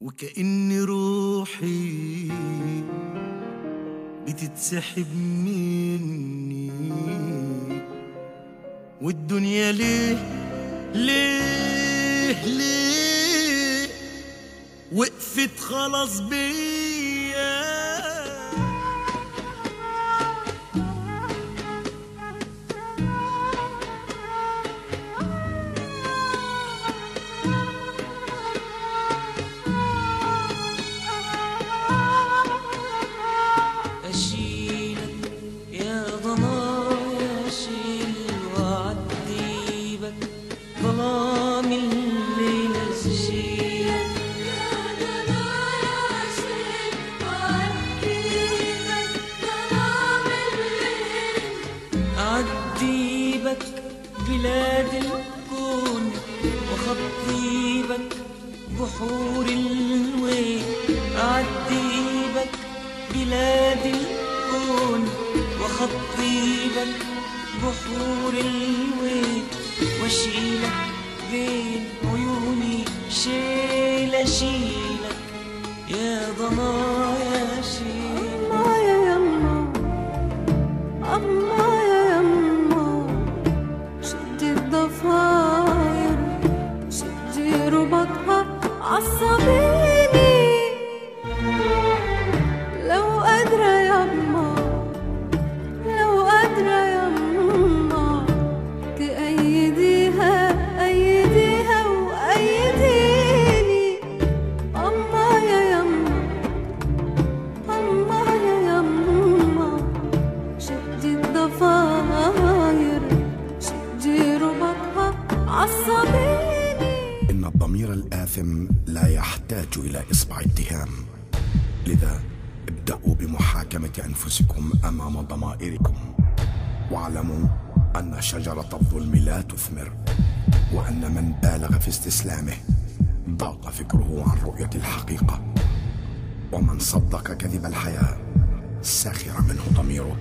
وكأن روحي بتتسحب مني، والدنيا ليه ليه ليه وقفت خلاص بيا. أشيلك يا ضنايا أشيل وأعذبك ظلام الليل أشيلك يا ضنايا أشيل وأعذبك ظلام الليل أعذبك بلاد الكون وخطيبك بحور الويل أعذبك بلاد الكون وخطيبك بحور الويل واشيلك بين عيوني شيل اشيلك يا ضنايا شيل. الله يا يما الله يا يما شدي الضفاير شدي ربطها عصبيني لو قادرة يما لو قادرة يما تأيديها أيديها وأيديني. الله يا يما الله يا يما شدي الضفاير شدي ربطها عصبيني. إن الضمير الآثم لا يحتاج إلى إصبع اتهام، لذا ابدأوا بمحاكمة أنفسكم أمام ضمائركم، واعلموا أن شجرة الظلم لا تثمر، وأن من بالغ في استسلامه ضاق فكره عن رؤية الحقيقة، ومن صدق كذب الحياة سخر منه ضميره.